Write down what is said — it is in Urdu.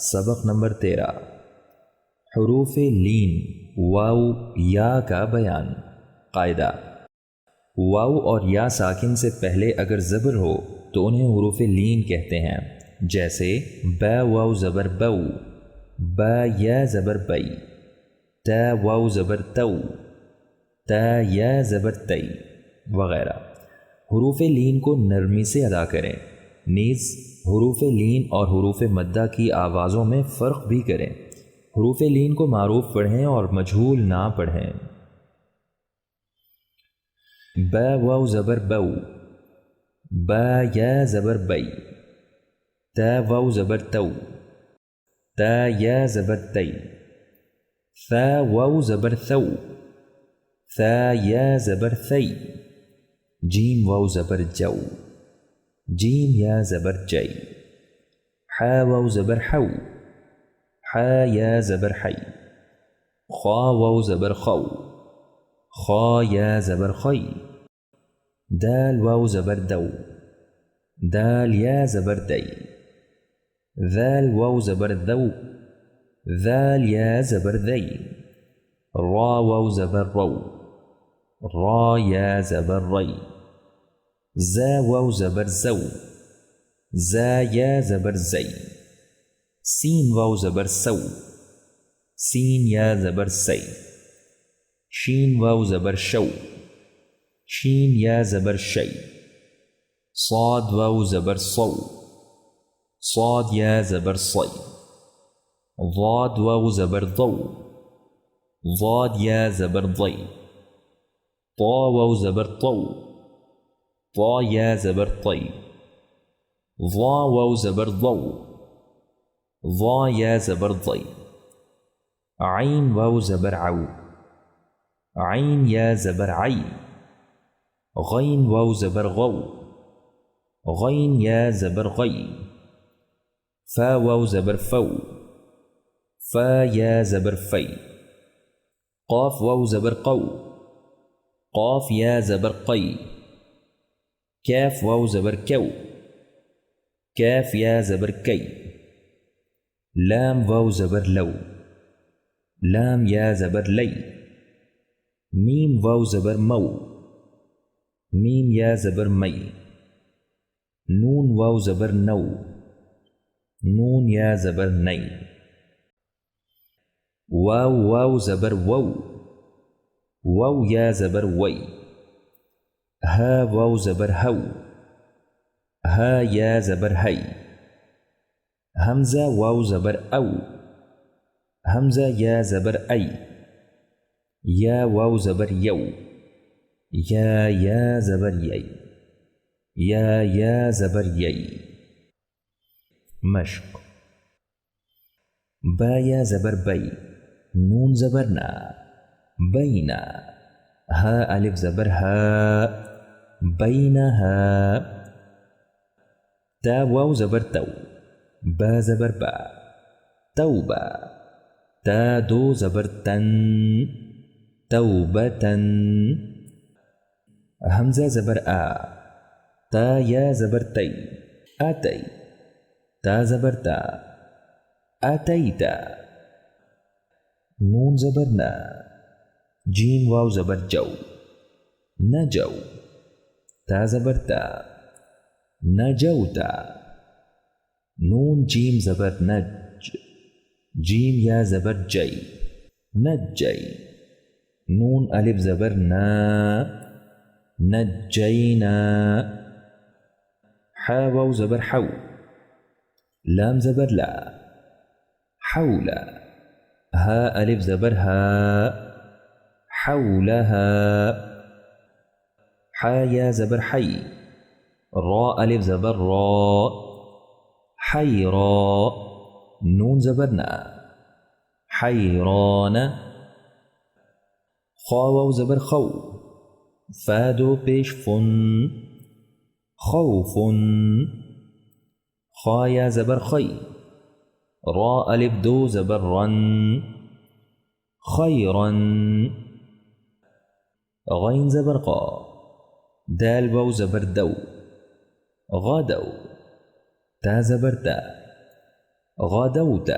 سبق نمبر 13 حروف لین واو یا کا بیان۔ قاعدہ: واو اور یا ساکن سے پہلے اگر زبر ہو تو انہیں حروف لین کہتے ہیں، جیسے با واو زبر بو، با یا زبر بئی، تا واو زبر تو، تا یا زبر تی وغیرہ۔ حروف لین کو نرمی سے ادا کریں، نیز حروف لین اور حروف مدہ کی آوازوں میں فرق بھی کریں۔ حروف لین کو معروف پڑھیں اور مجہول نہ پڑھیں۔ با واو زبر بو، با یا زبر بئی، تا واو زبر تو، تا یا زبر تی، ثا واو زبر ثو، ثا یا زبر ثی، جیم واو زبر جو، جیم یا زبر جی، حا واو زبر حو، حا یا زبر حی، خا واو زبر خو، خا یا زبر خی، دال واو زبر دو، دال یا زبر دی، ذال واو زبر ذو، ذال یا زبر ذی، را واو زبر رو، را یا زبر ری، زا واو زبر زو، زا یا زبر زی، سین واو زبر سو، سین یا زبر سی، شین واو زبر شو، شین یا زبر شی، صاد واو زبر صو، صاد یا زبر صی، ضاد واو زبر ضو، ضاد یا زبر ضی، طا واو زبر طو، طا یا زبر طی، ضا واو زبر ضو، ضا یا زبر ضی، عین واو زبر عو، عین یا زبر عی، غین واو زبر غو، غین یا زبر غی، فا واو زبر فو، فا یا زبر فی، قاف واو زبر قو، قاف یا زبر قی، کاف واو زبر کو، کاف یا زبر کی، لام واو زبر لو، لام یا زبر لی، میم واو زبر مو، میم یا زبر می، نون واو زبر نو، نون یا زبر نی، واو واو زبر وو، وو یا زبر وی، ہا واو زبر ہو، ہا یا زبر ہی، حمزہ واو زبر او، حمزہ یا زبر ای، یا واو زبر یو، یا زبر یی، یا زبر یی۔ مشق: با یا زبر بئی، نون زبر نا، بینا، ہا الف زبر ہا، بینہا، تا واو زبر تو، با زبر با، توبہ، تا دو زبر تن، توبتن، حمزہ زبر آ، تا یا زبر تی، آتی، تا زبر تا، آتیتا، نون زبر نا، جیم واو زبر جو، نجو، تا زبر تا، نجوتا، نون جیم زبر نج، جیم یا زبر جی، نجی، نون الف زبر نا، نجینا، حا واو زبر حو، لام زبر لا، حولا، ہا الف زبر ہا، حولہا، حا یا زبر حی، را الف زبر را، حیرا، نون زبر نا، حیران، خا واو زبر خو، فا دو پیش فن، خوفن، خا یا زبر خی، را الف دو زبر رن، خیرن، غین زبر قا، دال واو زبر دو، غدو، تا زبر تا، غدوت